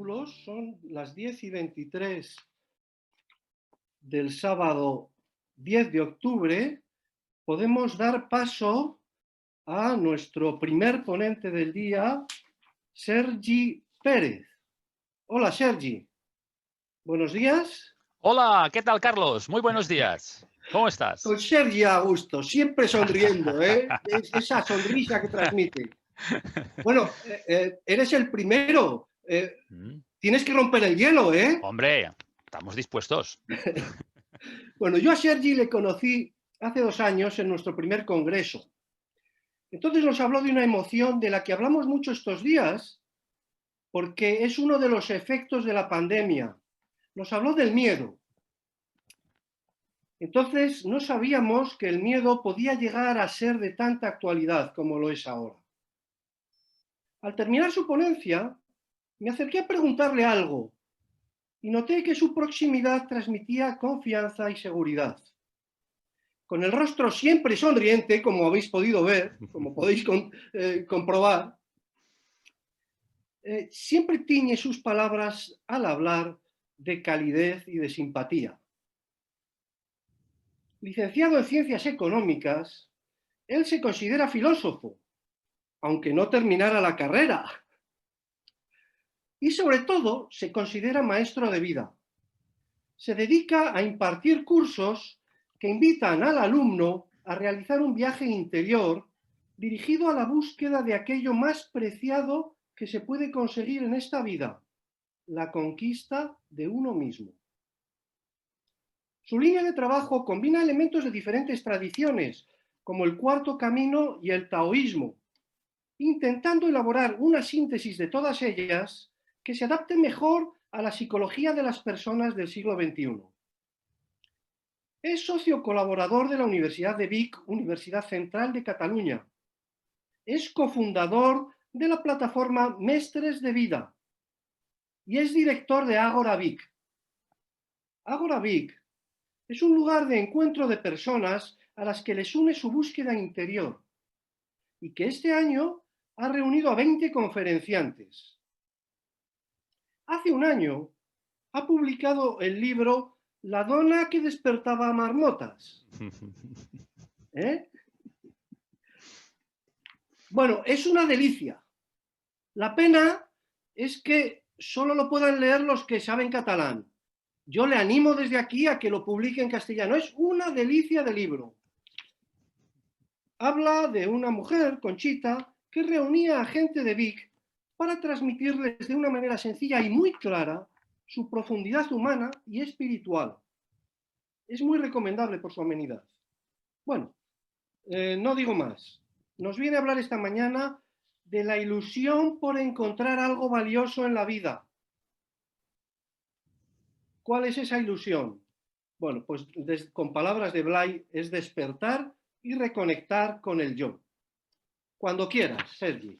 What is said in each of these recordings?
capítulos, son las 10:23 del sábado 10 de octubre, podemos dar paso a nuestro primer ponente del día, Sergi Pérez. Hola, Sergi. Buenos días. Hola, ¿qué tal, Carlos? Muy buenos días. ¿Cómo estás? Con Sergi Augusto, siempre sonriendo, ¿eh? Esa sonrisa que transmite. Bueno, eres el primero. Tienes que romper el hielo, ¿eh? Hombre, estamos dispuestos. Bueno, yo a Sergi le conocí hace 2 años en nuestro primer congreso. Entonces nos habló de una emoción de la que hablamos mucho estos días, porque es uno de los efectos de la pandemia. Nos habló del miedo. Entonces no sabíamos que el miedo podía llegar a ser de tanta actualidad como lo es ahora. Al terminar su ponencia, me acerqué a preguntarle algo y noté que su proximidad transmitía confianza y seguridad. Con el rostro siempre sonriente, como habéis podido ver, como podéis comprobar, siempre tiñe sus palabras al hablar de calidez y de simpatía. Licenciado en Ciencias Económicas, él se considera filósofo, aunque no terminara la carrera. Y sobre todo, se considera maestro de vida. Se dedica a impartir cursos que invitan al alumno a realizar un viaje interior dirigido a la búsqueda de aquello más preciado que se puede conseguir en esta vida, la conquista de uno mismo. Su línea de trabajo combina elementos de diferentes tradiciones, como el Cuarto Camino y el taoísmo, intentando elaborar una síntesis de todas ellas que se adapte mejor a la psicología de las personas del siglo XXI. Es socio colaborador de la Universidad de Vic, Universidad Central de Cataluña. Es cofundador de la plataforma Mestres de Vida y es director de Ágora Vic. Ágora Vic es un lugar de encuentro de personas a las que les une su búsqueda interior y que este año ha reunido a 20 conferenciantes. Hace un año ha publicado el libro La dona que despertaba marmotas. Bueno, es una delicia. La pena es que solo lo puedan leer los que saben catalán. Yo le animo desde aquí a que lo publique en castellano. Es una delicia de libro. Habla de una mujer, Conchita, que reunía a gente de Vic para transmitirles de una manera sencilla y muy clara su profundidad humana y espiritual. Es muy recomendable por su amenidad. Bueno, no digo más. Nos viene a hablar esta mañana de la ilusión por encontrar algo valioso en la vida. ¿Cuál es esa ilusión? Bueno, pues con palabras de Blay es despertar y reconectar con el yo. Cuando quieras, Sergi.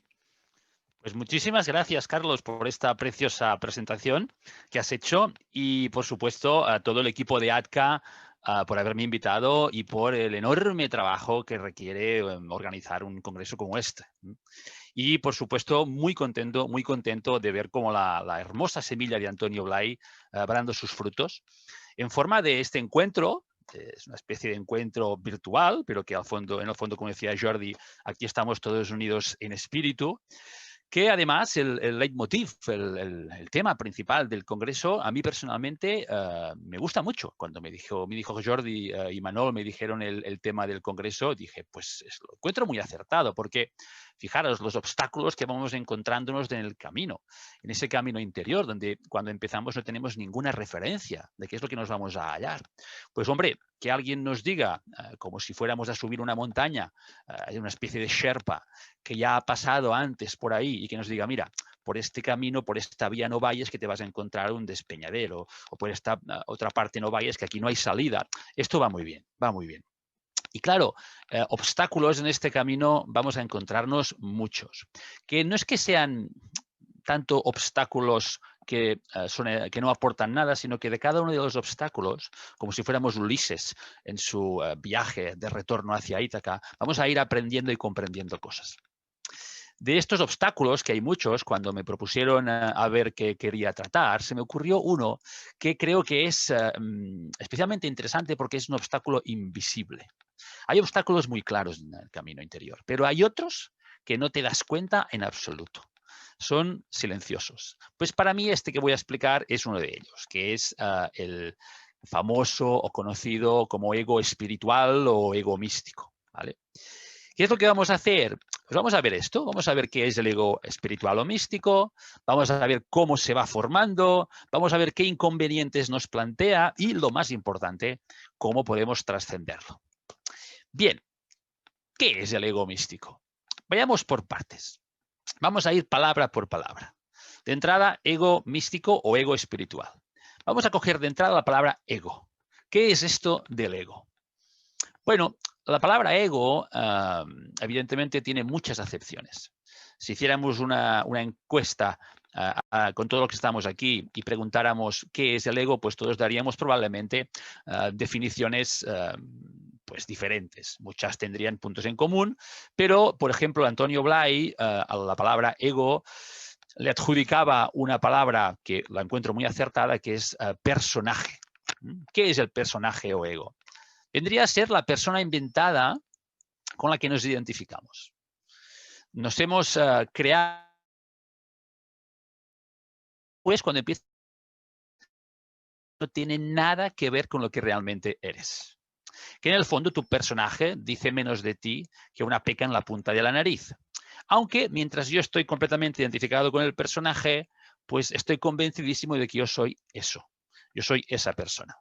Pues muchísimas gracias, Carlos, por esta preciosa presentación que has hecho y, por supuesto, a todo el equipo de ADCA por haberme invitado y por el enorme trabajo que requiere organizar un congreso como este. Y, por supuesto, muy contento de ver cómo la hermosa semilla de Antonio Blay va dando sus frutos en forma de este encuentro. Es una especie de encuentro virtual, pero que en el fondo, como decía Jordi, aquí estamos todos unidos en espíritu. Que además el leitmotiv, el tema principal del Congreso, a mí personalmente me gusta mucho. Cuando me dijo Jordi y Manol me dijeron el tema del Congreso, dije, pues lo encuentro muy acertado, porque fijaros los obstáculos que vamos encontrándonos en el camino, en ese camino interior, donde cuando empezamos no tenemos ninguna referencia de qué es lo que nos vamos a hallar. Pues hombre, que alguien nos diga, como si fuéramos a subir una montaña, hay una especie de Sherpa que ya ha pasado antes por ahí y que nos diga, mira, por este camino, por esta vía no vayas que te vas a encontrar un despeñadero, o por esta otra parte no vayas que aquí no hay salida. Esto va muy bien, va muy bien. Y claro, obstáculos en este camino vamos a encontrarnos muchos, que no es que sean tanto obstáculos que no aportan nada, sino que de cada uno de los obstáculos, como si fuéramos Ulises en su viaje de retorno hacia Ítaca, vamos a ir aprendiendo y comprendiendo cosas. de estos obstáculos, que hay muchos, cuando me propusieron a ver qué quería tratar, se me ocurrió uno que creo que es especialmente interesante porque es un obstáculo invisible. Hay obstáculos muy claros en el camino interior, pero hay otros que no te das cuenta en absoluto. Son silenciosos. Pues para mí este que voy a explicar es uno de ellos, que es el famoso o conocido como ego espiritual o ego místico, ¿vale? ¿Qué es lo que vamos a hacer? Pues vamos a ver esto, vamos a ver qué es el ego espiritual o místico, vamos a ver cómo se va formando, vamos a ver qué inconvenientes nos plantea y, lo más importante, cómo podemos trascenderlo. Bien, ¿qué es el ego místico? Vayamos por partes. Vamos a ir palabra por palabra. De entrada, ego místico o ego espiritual. Vamos a coger de entrada la palabra ego. ¿Qué es esto del ego? Bueno, la palabra ego, evidentemente, tiene muchas acepciones. Si hiciéramos una encuesta con todos los que estamos aquí y preguntáramos qué es el ego, pues todos daríamos probablemente definiciones pues diferentes. Muchas tendrían puntos en común, pero, por ejemplo, Antonio Blay a la palabra ego le adjudicaba una palabra que la encuentro muy acertada, que es personaje. ¿Qué es el personaje o ego? Vendría a ser la persona inventada con la que nos identificamos. Nos hemos creado, pues cuando empieza, no tiene nada que ver con lo que realmente eres. Que en el fondo tu personaje dice menos de ti que una peca en la punta de la nariz. Aunque mientras yo estoy completamente identificado con el personaje, pues estoy convencidísimo de que yo soy eso. Yo soy esa persona.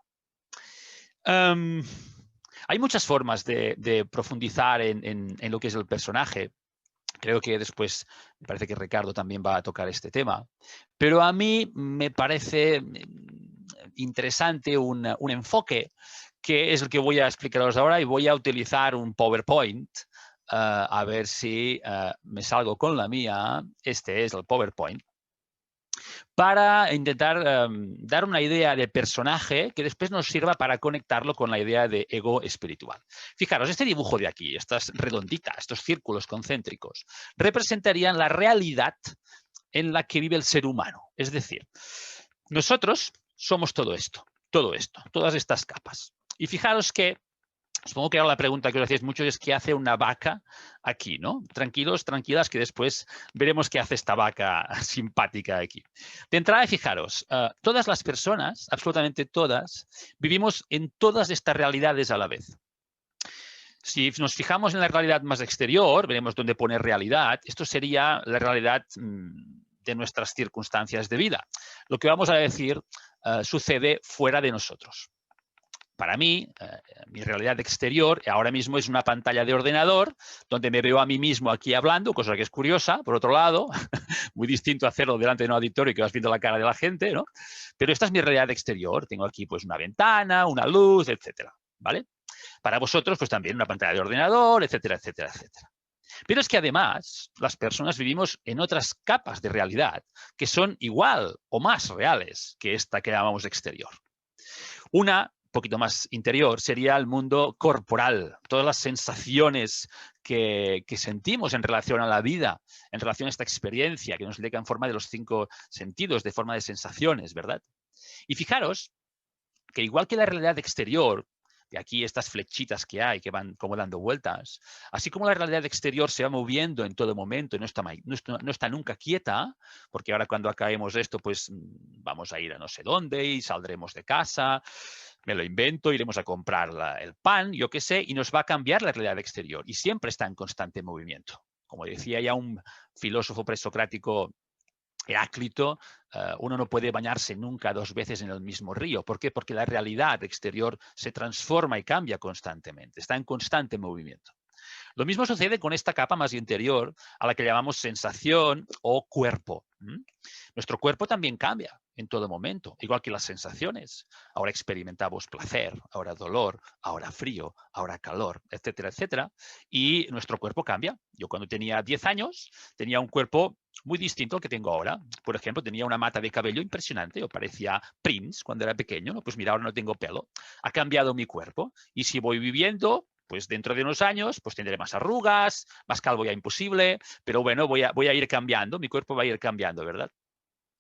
Hay muchas formas de profundizar en lo que es el personaje. Creo que después, me parece que Ricardo también va a tocar este tema. Pero a mí me parece interesante un enfoque que es el que voy a explicaros ahora y voy a utilizar un PowerPoint a ver si me salgo con la mía. Este es el PowerPoint. Para intentar dar una idea de personaje que después nos sirva para conectarlo con la idea de ego espiritual. Fijaros, este dibujo de aquí, estas redonditas, estos círculos concéntricos, representarían la realidad en la que vive el ser humano. Es decir, nosotros somos todo esto, todas estas capas. Y fijaros que supongo que ahora la pregunta que os hacéis mucho es ¿qué hace una vaca aquí, no? Tranquilos, tranquilas, que después veremos qué hace esta vaca simpática aquí. De entrada, fijaros, todas las personas, absolutamente todas, vivimos en todas estas realidades a la vez. Si nos fijamos en la realidad más exterior, veremos dónde pone realidad. Esto sería la realidad de nuestras circunstancias de vida. Lo que vamos a decir sucede fuera de nosotros. Para mí, mi realidad exterior ahora mismo es una pantalla de ordenador donde me veo a mí mismo aquí hablando, cosa que es curiosa, por otro lado, muy distinto a hacerlo delante de un auditorio y que vas viendo la cara de la gente, ¿no? Pero esta es mi realidad exterior. Tengo aquí pues una ventana, una luz, etcétera, ¿vale? Para vosotros, pues también una pantalla de ordenador, etcétera, etcétera, etcétera. Pero es que además las personas vivimos en otras capas de realidad que son igual o más reales que esta que llamamos exterior. Una poquito más interior sería el mundo corporal, todas las sensaciones que sentimos en relación a la vida, en relación a esta experiencia que nos llega en forma de los 5 sentidos, de forma de sensaciones, ¿verdad? Y fijaros que igual que la realidad exterior, de aquí estas flechitas que hay que van como dando vueltas, así como la realidad exterior se va moviendo en todo momento y no está nunca quieta, porque ahora cuando acabemos esto, pues vamos a ir a no sé dónde y saldremos de casa, me lo invento, iremos a comprar el pan, yo qué sé, y nos va a cambiar la realidad exterior y siempre está en constante movimiento. Como decía ya un filósofo presocrático, Heráclito, uno no puede bañarse nunca 2 veces en el mismo río. ¿Por qué? Porque la realidad exterior se transforma y cambia constantemente, está en constante movimiento. Lo mismo sucede con esta capa más interior a la que llamamos sensación o cuerpo. Nuestro cuerpo también cambia en todo momento, igual que las sensaciones. Ahora experimentamos placer, ahora dolor, ahora frío, ahora calor, etcétera, etcétera. Y nuestro cuerpo cambia. Yo cuando tenía 10 años tenía un cuerpo muy distinto al que tengo ahora. Por ejemplo, tenía una mata de cabello impresionante. Yo parecía Prince cuando era pequeño. ¿No? Pues mira, ahora no tengo pelo. Ha cambiado mi cuerpo. Y si voy viviendo, pues dentro de unos años pues tendré más arrugas, más calvo ya imposible, pero bueno, voy a ir cambiando, mi cuerpo va a ir cambiando, ¿verdad?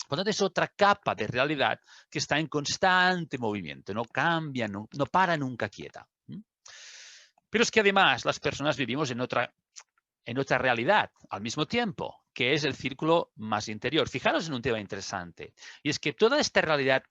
Por lo tanto, es otra capa de realidad que está en constante movimiento, no cambia, no para nunca quieta. Pero es que además las personas vivimos en otra realidad al mismo tiempo, que es el círculo más interior. Fijaros en un tema interesante, y es que toda esta realidad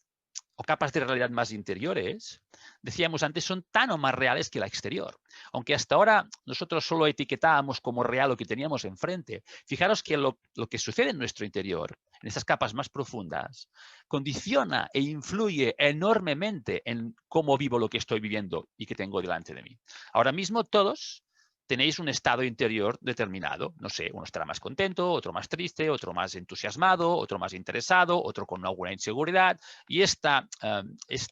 o capas de realidad más interiores, decíamos antes, son tan o más reales que la exterior. Aunque hasta ahora nosotros solo etiquetábamos como real lo que teníamos enfrente. Fijaros que lo que sucede en nuestro interior, en esas capas más profundas, condiciona e influye enormemente en cómo vivo lo que estoy viviendo y que tengo delante de mí. Ahora mismo todos tenéis un estado interior determinado. No sé, uno estará más contento, otro más triste, otro más entusiasmado, otro más interesado, otro con alguna inseguridad. Y esta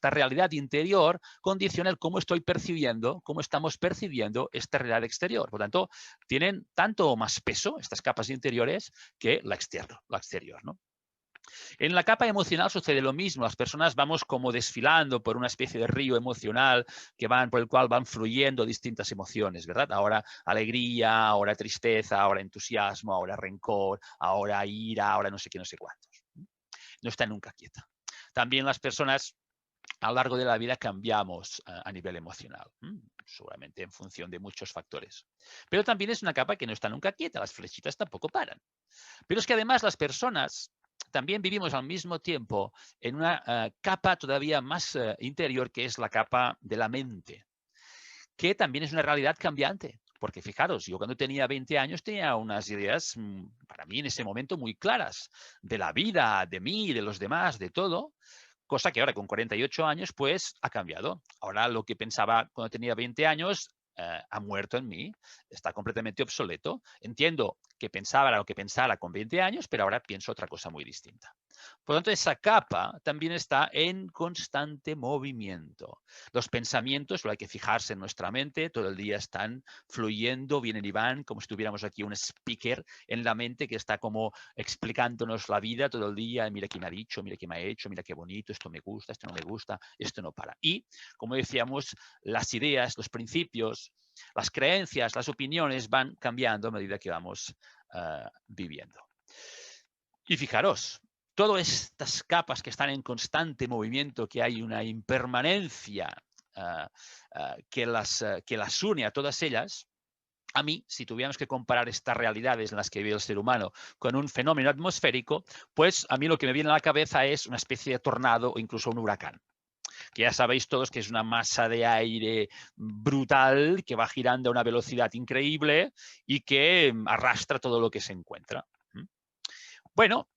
realidad interior condiciona el cómo estoy percibiendo, cómo estamos percibiendo esta realidad exterior. Por lo tanto, tienen tanto o más peso estas capas interiores que la exterior, ¿no? En la capa emocional sucede lo mismo. Las personas vamos como desfilando por una especie de río emocional por el cual van fluyendo distintas emociones, ¿verdad? Ahora alegría, ahora tristeza, ahora entusiasmo, ahora rencor, ahora ira, ahora no sé qué, no sé cuántos. No está nunca quieta. También las personas a lo largo de la vida cambiamos a nivel emocional, seguramente en función de muchos factores. Pero también es una capa que no está nunca quieta, las flechitas tampoco paran. Pero es que además las personas también vivimos al mismo tiempo en una capa todavía más interior, que es la capa de la mente, que también es una realidad cambiante. Porque fijaros, yo cuando tenía 20 años tenía unas ideas, para mí en ese momento, muy claras de la vida, de mí, de los demás, de todo, cosa que ahora con 48 años pues ha cambiado. Ahora lo que pensaba cuando tenía 20 años ha muerto en mí, está completamente obsoleto. Entiendo que pensaba lo que pensara con 20 años, pero ahora pienso otra cosa muy distinta. Por lo tanto, esa capa también está en constante movimiento. Los pensamientos, solo hay que fijarse en nuestra mente, todo el día están fluyendo, vienen y van, como si tuviéramos aquí un speaker en la mente que está como explicándonos la vida todo el día. Mira qué me ha dicho, mira qué me ha hecho, mira qué bonito, esto me gusta, esto no me gusta, esto no para. Y, como decíamos, las ideas, los principios, las creencias, las opiniones van cambiando a medida que vamos viviendo. Y fijaros, todas estas capas que están en constante movimiento, que hay una impermanencia que las une a todas ellas. A mí, si tuviéramos que comparar estas realidades en las que vive el ser humano con un fenómeno atmosférico, pues a mí lo que me viene a la cabeza es una especie de tornado o incluso un huracán, que ya sabéis todos que es una masa de aire brutal que va girando a una velocidad increíble y que arrastra todo lo que se encuentra. Bueno,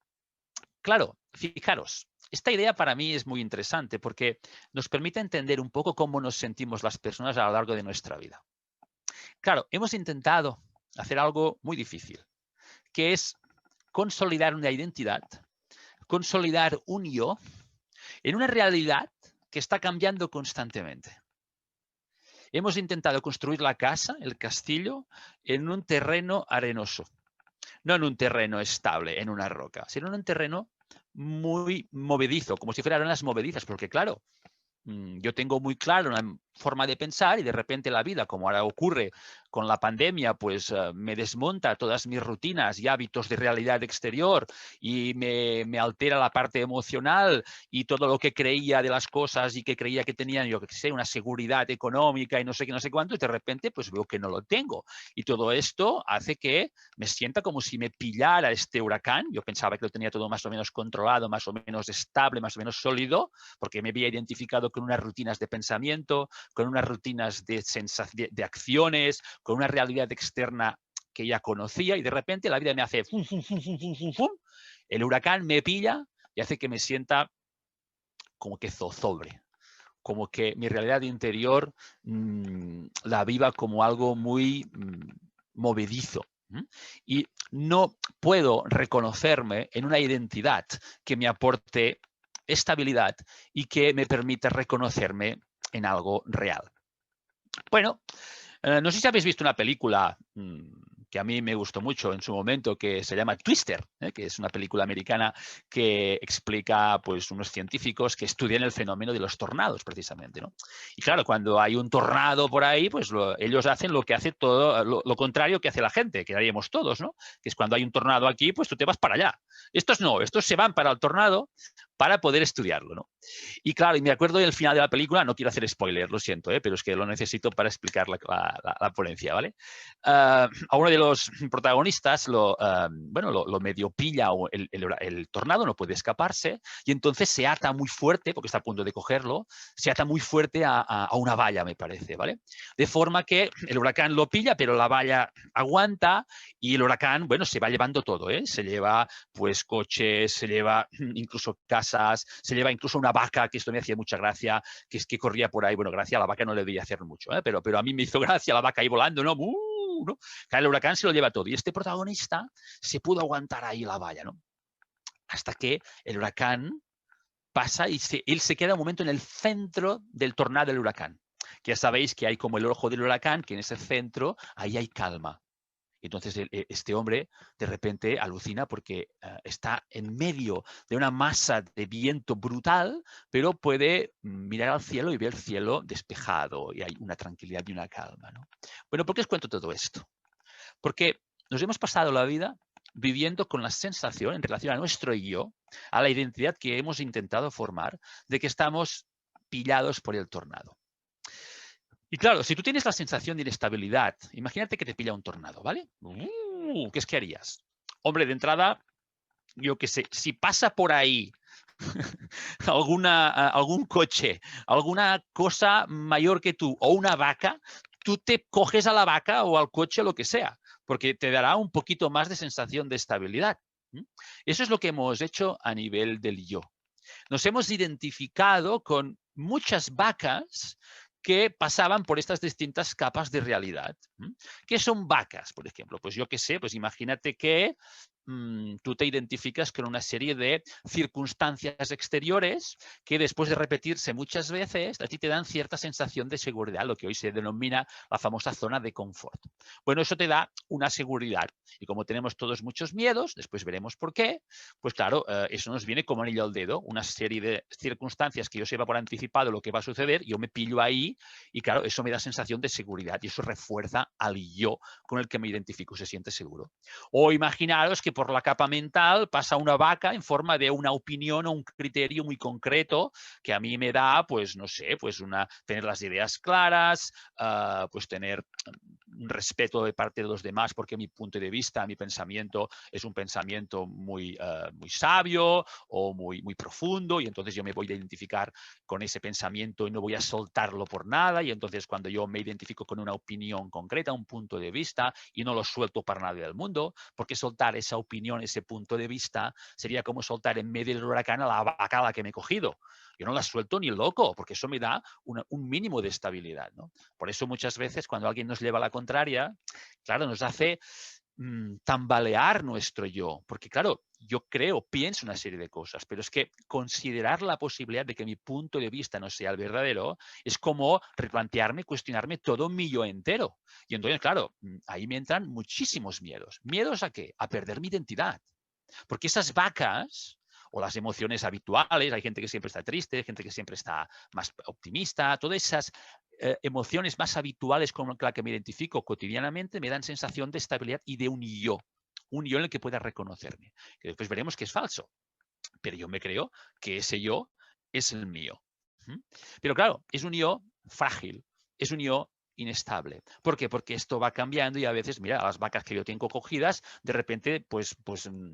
claro, fijaros, esta idea para mí es muy interesante porque nos permite entender un poco cómo nos sentimos las personas a lo largo de nuestra vida. Claro, hemos intentado hacer algo muy difícil, que es consolidar una identidad, consolidar un yo en una realidad que está cambiando constantemente. Hemos intentado construir la casa, el castillo, en un terreno arenoso, no en un terreno estable, en una roca, sino en un terreno muy movedizo, como si fueran las movedizas, porque claro, yo tengo muy claro una forma de pensar y de repente la vida, como ahora ocurre con la pandemia, pues me desmonta todas mis rutinas y hábitos de realidad exterior y me altera la parte emocional y todo lo que creía de las cosas y que creía que tenían, yo que sé, una seguridad económica y no sé qué, no sé cuánto, y de repente pues veo que no lo tengo. Y todo esto hace que me sienta como si me pillara este huracán. Yo pensaba que lo tenía todo más o menos controlado, más o menos estable, más o menos sólido, porque me había identificado con unas rutinas de pensamiento, con unas rutinas de acciones, con una realidad externa que ya conocía, y de repente la vida me hace fum, fum, fum, fum, fum, fum, el huracán me pilla y hace que me sienta como que zozobre, como que mi realidad interior la viva como algo muy movedizo. Y no puedo reconocerme en una identidad que me aporte estabilidad y que me permita reconocerme en algo real. Bueno, no sé si habéis visto una película que a mí me gustó mucho en su momento, que se llama Twister, que es una película americana que explica pues, unos científicos que estudian el fenómeno de los tornados, precisamente, ¿no? Y claro, cuando hay un tornado por ahí, pues ellos hacen lo que hace todo, lo contrario que hace la gente, que haríamos todos, ¿no? Que es cuando hay un tornado aquí, pues tú te vas para allá. Estos no, estos se van para el tornado para poder estudiarlo, ¿no? Y claro, y me acuerdo del final de la película, no quiero hacer spoiler, lo siento, pero es que lo necesito para explicar la ponencia, ¿vale? A uno de los protagonistas bueno, lo medio pilla el tornado, no puede escaparse, y entonces se ata muy fuerte, porque está a punto de cogerlo, se ata muy fuerte a una valla, me parece, ¿vale? De forma que el huracán lo pilla, pero la valla aguanta y el huracán, bueno, se va llevando todo, ¿eh? Se lleva pues coches, se lleva incluso casas, se lleva incluso una vaca, que esto me hacía mucha gracia, que es que corría por ahí. Bueno, gracia a la vaca no le debía hacer mucho, pero a mí me hizo gracia la vaca ahí volando, ¿no? ¿no? Claro, el huracán se lo lleva todo. Y este protagonista se pudo aguantar ahí la valla, ¿no? Hasta que el huracán pasa y él se queda un momento en el centro del tornado del huracán. Que ya sabéis que hay como el ojo del huracán, que en ese centro ahí hay calma. Entonces este hombre de repente alucina porque está en medio de una masa de viento brutal, pero puede mirar al cielo y ver el cielo despejado y hay una tranquilidad y una calma, ¿no? Bueno, ¿por qué os cuento todo esto? Porque nos hemos pasado la vida viviendo con la sensación en relación a nuestro yo, a la identidad que hemos intentado formar, de que estamos pillados por el tornado. Y claro, si tú tienes la sensación de inestabilidad, imagínate que te pilla un tornado, ¿vale? ¿Qué es que harías? Hombre, de entrada, yo qué sé, si pasa por ahí algún coche, alguna cosa mayor que tú o una vaca, tú te coges a la vaca o al coche o lo que sea, porque te dará un poquito más de sensación de estabilidad. Eso es lo que hemos hecho a nivel del yo. Nos hemos identificado con muchas vacas que pasaban por estas distintas capas de realidad. ¿Qué son vacas, por ejemplo? Pues yo qué sé, pues imagínate que tú te identificas con una serie de circunstancias exteriores que después de repetirse muchas veces a ti te dan cierta sensación de seguridad, lo que hoy se denomina la famosa zona de confort. Bueno, eso te da una seguridad y como tenemos todos muchos miedos, después veremos por qué, pues claro, eso nos viene como anillo al dedo, una serie de circunstancias que yo sepa por anticipado lo que va a suceder, yo me pillo ahí y claro, eso me da sensación de seguridad y eso refuerza al yo con el que me identifico, se siente seguro. O imaginaros que por la capa mental pasa una vaca en forma de una opinión o un criterio muy concreto que a mí me da, pues no sé, pues tener las ideas claras, pues tener un respeto de parte de los demás porque mi punto de vista, mi pensamiento es un pensamiento muy sabio o muy profundo y entonces yo me voy a identificar con ese pensamiento y no voy a soltarlo por nada y entonces cuando yo me identifico con una opinión concreta, un punto de vista y no lo suelto para nadie del mundo, porque soltar esa opinión, ese punto de vista sería como soltar en medio del huracán a la vaca a la que me he cogido. Yo no la suelto ni loco, porque eso me da un mínimo de estabilidad, ¿no? Por eso muchas veces cuando alguien nos lleva a la contraria, claro, nos hace tambalear nuestro yo, porque claro, yo pienso una serie de cosas, pero es que considerar la posibilidad de que mi punto de vista no sea el verdadero es como replantearme, cuestionarme todo mi yo entero. Y entonces, claro, ahí me entran muchísimos miedos. ¿Miedos a qué? A perder mi identidad. Porque esas vacas o las emociones habituales, hay gente que siempre está triste, gente que siempre está más optimista, todas esas emociones más habituales con las que me identifico cotidianamente me dan sensación de estabilidad y de un yo en el que pueda reconocerme. Que después veremos que es falso, pero yo me creo que ese yo es el mío. Pero claro, es un yo frágil, es un yo inestable. ¿Por qué? Porque esto va cambiando y a veces, mira, las vacas que yo tengo cogidas, de repente, pues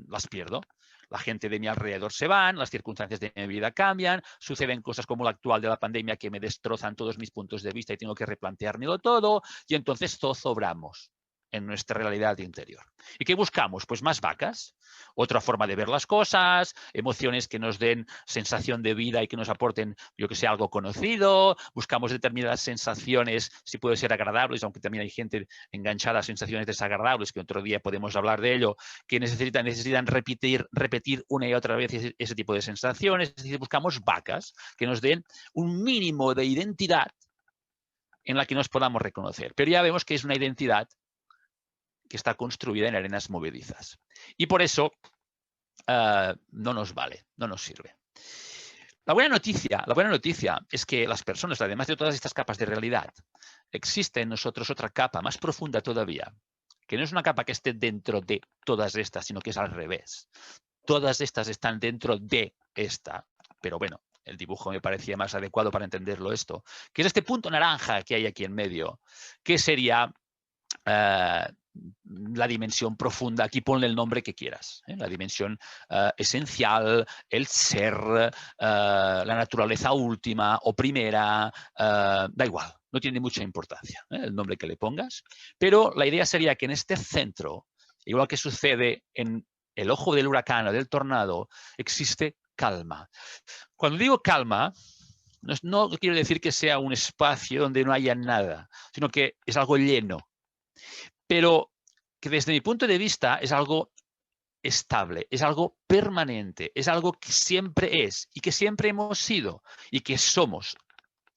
las pierdo. La gente de mi alrededor se van, las circunstancias de mi vida cambian, suceden cosas como la actual de la pandemia que me destrozan todos mis puntos de vista y tengo que replanteármelo todo y entonces zozobramos en nuestra realidad interior. ¿Y qué buscamos? Pues más vacas, otra forma de ver las cosas, emociones que nos den sensación de vida y que nos aporten, yo que sé, algo conocido, buscamos determinadas sensaciones, si puede ser agradables, aunque también hay gente enganchada a sensaciones desagradables, que otro día podemos hablar de ello, que necesitan repetir una y otra vez ese tipo de sensaciones, es decir, buscamos vacas que nos den un mínimo de identidad en la que nos podamos reconocer. Pero ya vemos que es una identidad que está construida en arenas movedizas. Y por eso no nos vale, no nos sirve. La buena noticia es que las personas, además de todas estas capas de realidad, existe en nosotros otra capa más profunda todavía, que no es una capa que esté dentro de todas estas, sino que es al revés. Todas estas están dentro de esta, pero bueno, el dibujo me parecía más adecuado para entenderlo esto, que es este punto naranja que hay aquí en medio, que sería la dimensión profunda, aquí ponle el nombre que quieras, la dimensión esencial, el ser, la naturaleza última o primera, da igual, no tiene mucha importancia el nombre que le pongas, pero la idea sería que en este centro, igual que sucede en el ojo del huracán o del tornado, existe calma. Cuando digo calma, no quiero decir que sea un espacio donde no haya nada, sino que es algo lleno, pero que desde mi punto de vista es algo estable, es algo permanente, es algo que siempre es y que siempre hemos sido y que somos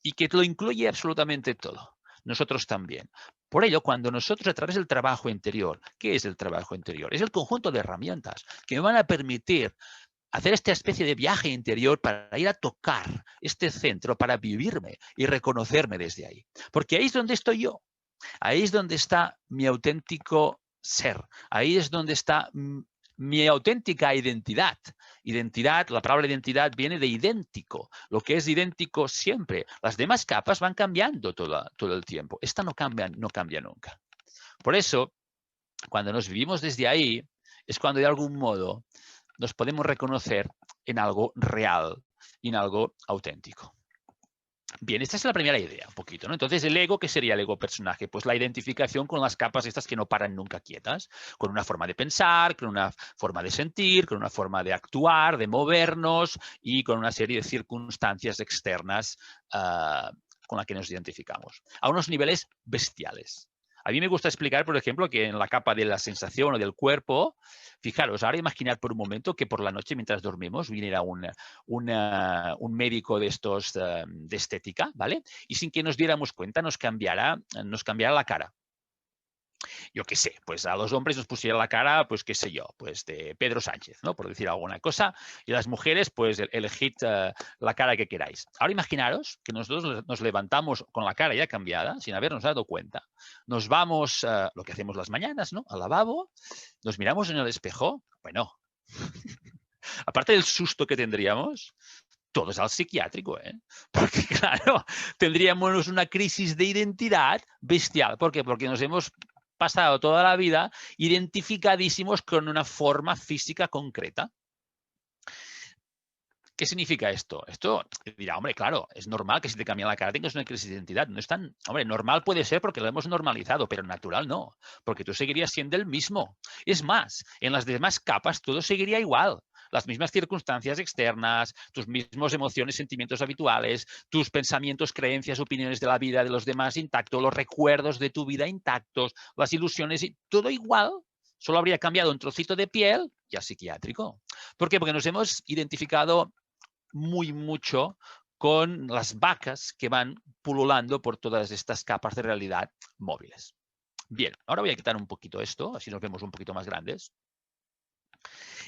y que lo incluye absolutamente todo. Nosotros también. Por ello, cuando nosotros a través del trabajo interior, ¿qué es el trabajo interior? Es el conjunto de herramientas que me van a permitir hacer esta especie de viaje interior para ir a tocar este centro, para vivirme y reconocerme desde ahí. Porque ahí es donde estoy yo. Ahí es donde está mi auténtico ser. Ahí es donde está mi auténtica identidad. Identidad, la palabra identidad viene de idéntico. Lo que es idéntico siempre. Las demás capas van cambiando todo el tiempo. Esta no cambia nunca. Por eso, cuando nos vivimos desde ahí, es cuando de algún modo nos podemos reconocer en algo real y en algo auténtico. Bien, esta es la primera idea, un poquito, ¿no? Entonces, el ego, ¿qué sería el ego personaje? Pues la identificación con las capas estas que no paran nunca quietas, con una forma de pensar, con una forma de sentir, con una forma de actuar, de movernos y con una serie de circunstancias externas con las que nos identificamos, a unos niveles bestiales. A mí me gusta explicar, por ejemplo, que en la capa de la sensación o del cuerpo, fijaros, ahora imaginar por un momento que por la noche mientras dormimos viniera un médico de estos de estética, ¿vale? Y sin que nos diéramos cuenta nos cambiara la cara. Yo qué sé, pues a los hombres nos pusiera la cara, pues qué sé yo, pues de Pedro Sánchez, ¿no? Por decir alguna cosa. Y las mujeres, pues elegid la cara que queráis. Ahora imaginaros que nosotros nos levantamos con la cara ya cambiada, sin habernos dado cuenta. Nos vamos, lo que hacemos las mañanas, ¿no? Al lavabo, nos miramos en el espejo. Bueno, aparte del susto que tendríamos, todos al psiquiátrico, ¿eh? Porque, claro, tendríamos una crisis de identidad bestial. ¿Por qué? Porque nos hemos pasado toda la vida identificadísimos con una forma física concreta. ¿Qué significa esto? Esto dirá, hombre, claro, es normal que si te cambia la cara tengas una crisis de identidad. No es tan, hombre, normal puede ser porque lo hemos normalizado, pero natural no, porque tú seguirías siendo el mismo. Es más, en las demás capas todo seguiría igual. Las mismas circunstancias externas, tus mismos emociones, sentimientos habituales, tus pensamientos, creencias, opiniones de la vida de los demás intactos, los recuerdos de tu vida intactos, las ilusiones, todo igual. Solo habría cambiado un trocito de piel y a psiquiátrico. ¿Por qué? Porque nos hemos identificado mucho con las vacas que van pululando por todas estas capas de realidad móviles. Bien, ahora voy a quitar un poquito esto, así nos vemos un poquito más grandes.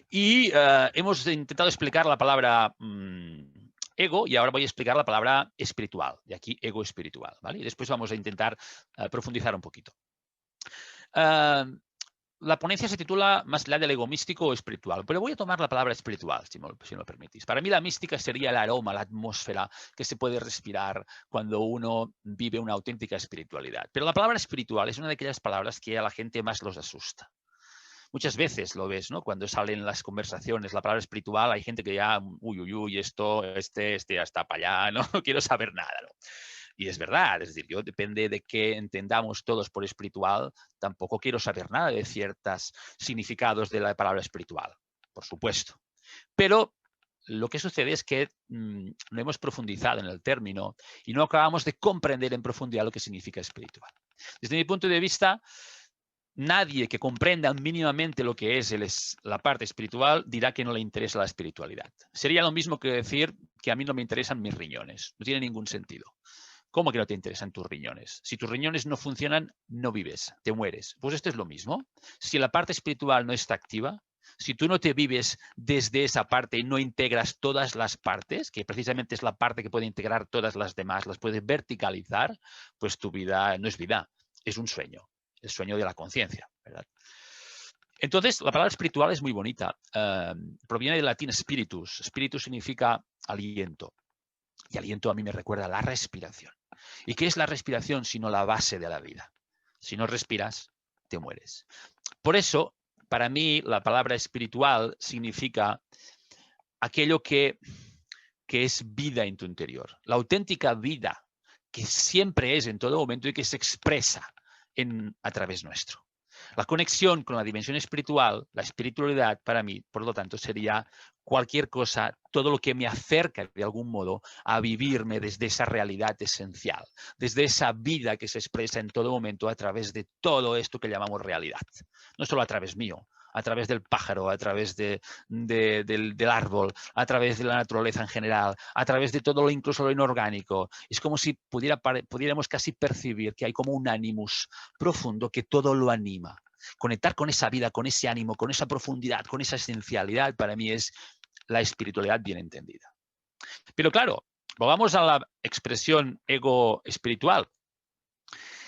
Y hemos intentado explicar la palabra ego y ahora voy a explicar la palabra espiritual. De aquí ego espiritual, ¿vale? Y después vamos a intentar profundizar un poquito. La ponencia se titula Más allá del ego místico o espiritual, pero voy a tomar la palabra espiritual, si me lo permitís. Para mí la mística sería el aroma, la atmósfera que se puede respirar cuando uno vive una auténtica espiritualidad. Pero la palabra espiritual es una de aquellas palabras que a la gente más los asusta. Muchas veces lo ves, ¿no? Cuando salen las conversaciones, la palabra espiritual, hay gente que ya, este ya está para allá, no quiero saber nada, ¿no? Y es verdad, es decir, yo depende de qué entendamos todos por espiritual, tampoco quiero saber nada de ciertos significados de la palabra espiritual, por supuesto. Pero lo que sucede es que no hemos profundizado en el término y no acabamos de comprender en profundidad lo que significa espiritual. Desde mi punto de vista, nadie que comprenda mínimamente lo que es la parte espiritual dirá que no le interesa la espiritualidad. Sería lo mismo que decir que a mí no me interesan mis riñones. No tiene ningún sentido. ¿Cómo que no te interesan tus riñones? Si tus riñones no funcionan, no vives, te mueres. Pues esto es lo mismo. Si la parte espiritual no está activa, si tú no te vives desde esa parte y no integras todas las partes, que precisamente es la parte que puede integrar todas las demás, las puedes verticalizar, pues tu vida no es vida, es un sueño, el sueño de la conciencia, ¿verdad? Entonces, la palabra espiritual es muy bonita. Proviene del latín spiritus. Spiritus significa aliento. Y aliento a mí me recuerda a la respiración. ¿Y qué es la respiración sino la base de la vida? Si no respiras, te mueres. Por eso, para mí, la palabra espiritual significa aquello que es vida en tu interior. La auténtica vida que siempre es en todo momento y que se expresa a través nuestro. La conexión con la dimensión espiritual, la espiritualidad, para mí, por lo tanto, sería cualquier cosa, todo lo que me acerca de algún modo a vivirme desde esa realidad esencial, desde esa vida que se expresa en todo momento a través de todo esto que llamamos realidad. No solo a través mío, a través del pájaro, a través del árbol, a través de la naturaleza en general, a través de todo lo incluso lo inorgánico. Es como si pudiéramos casi percibir que hay como un ánimus profundo que todo lo anima. Conectar con esa vida, con ese ánimo, con esa profundidad, con esa esencialidad, para mí es la espiritualidad bien entendida. Pero claro, volvamos a la expresión ego espiritual.